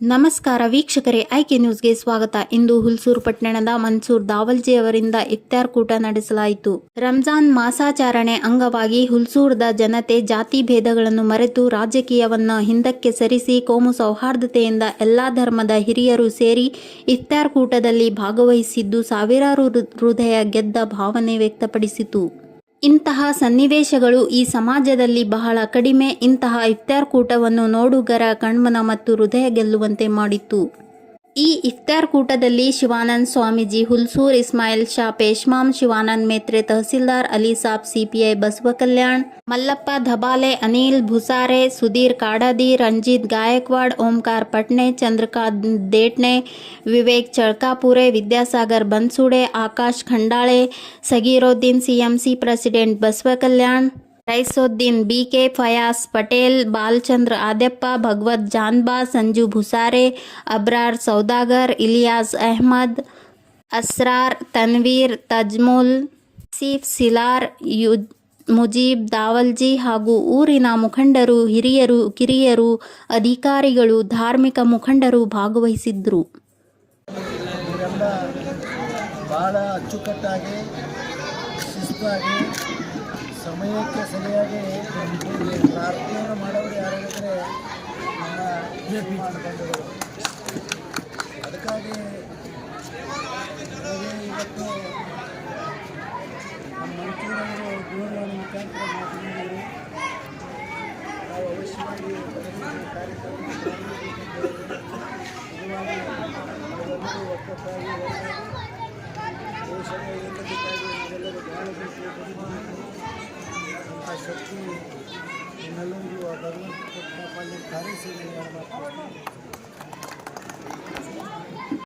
ನಮಸ್ಕಾರ ವೀಕ್ಷಕರೇ, ಐಕೆ ನ್ಯೂಸ್ಗೆ ಸ್ವಾಗತ. ಇಂದು ಹುಲ್ಸೂರು ಪಟ್ಟಣದ ಮನ್ಸೂರ್ ದಾವಲ್ಜಿ ಅವರಿಂದ ಇಫ್ತಾರ್ ಕೂಟ ನಡೆಸಲಾಯಿತು. ರಂಜಾನ್ ಮಾಸಾಚರಣೆ ಅಂಗವಾಗಿ ಹುಲ್ಸೂರದ ಜನತೆ ಜಾತಿ ಭೇದಗಳನ್ನು ಮರೆತು ರಾಜಕೀಯವನ್ನು ಹಿಂದಕ್ಕೆ ಸರಿಸಿ ಕೋಮು ಸೌಹಾರ್ದತೆಯಿಂದ ಎಲ್ಲಾ ಧರ್ಮದ ಹಿರಿಯರು ಸೇರಿ ಇಫ್ತಾರ್ ಕೂಟದಲ್ಲಿ ಭಾಗವಹಿಸಿದ್ದು ಸಾವಿರಾರು ಹೃದಯ ಗೆದ್ದ ಭಾವನೆ ವ್ಯಕ್ತಪಡಿಸಿತು. ಇಂತಹ ಸನ್ನಿವೇಶಗಳು ಈ ಸಮಾಜದಲ್ಲಿ ಬಹಳ ಕಡಿಮೆ. ಇಂತಹ ಇಫ್ತಾರ್ ಕೂಟವನ್ನು ನೋಡುಗರ ಕಣ್ಮನ ಮತ್ತು ಹೃದಯ ಗೆಲ್ಲುವಂತೆ ಮಾಡಿತ್ತು. ಈ ಇಫ್ತಾರ್ ಕೂಟದಲ್ಲಿ Shivananda Swamiji Hulsoor, Ismail Shah Peshmam, Shivananda Metre tahsildar, Ali Saab CPI Basavakalyan, Mallappa Dhabale, Anil Bhusare, Sudhir Kadadi, Ranjit Gaikwad, Omkara Patne, Chandrakant Detne, Vivek Chalkapure, Vidyasagar Bansude, Akash Khandale, Sagiruddin CMC president Basavakalyan, Raisoddin BK, Fayas Patel, Balachandra Adyappa, Bhagwat Janba, Sanju Bhusare, Abrar Saudagar, Ilyas Ahmed, Asrar, Tanveer, Tajmul, Asif Silar, Mujeeb Dawalji ಹಾಗೂ ಊರಿನ ಮುಖಂಡರು, ಹಿರಿಯರು, ಕಿರಿಯರು, ಅಧಿಕಾರಿಗಳು, ಧಾರ್ಮಿಕ ಮುಖಂಡರು ಭಾಗವಹಿಸಿದ್ರು. ಬಹಳ ಅಚ್ಚುಕಟ್ಟಾಗಿ ಶಿಸ್ತಾಗಿ ಸಮಯಕ್ಕೆ ಸರಿಯಾಗಿ ಪ್ರಾರ್ಥನೆಯನ್ನು ಮಾಡೋರು ಯಾರಾಗಿದ್ದರೆ ನಮ್ಮ ಮುಖಂಡರು. ಅದಕ್ಕಾಗಿ ಇವತ್ತು ನಮ್ಮ ಮಂತ್ರಿಗಳು ದೂರವಾಣಿ ಮುಖಾಂತರ ಮಾತನಾಡಿದರು. ನಾವು ಅವಶ್ಯವಾಗಿ ಕಾರ್ಯಕ್ರಮ ಒಕ್ಕಟ್ಟಾಗಿ ದೇಶದ ಏಕತೆಗಾಗಿ ನಾವೆಲ್ಲರೂ ಬಹಳ ಆ ಶಕ್ತಿ ನಮ್ಮೆಲ್ಲರಿಗೂ ಭಗವಂತ ಕಾಪಾಡಲಿಕ್ಕೆ ಕಾರ್ಯಸಿರಿ.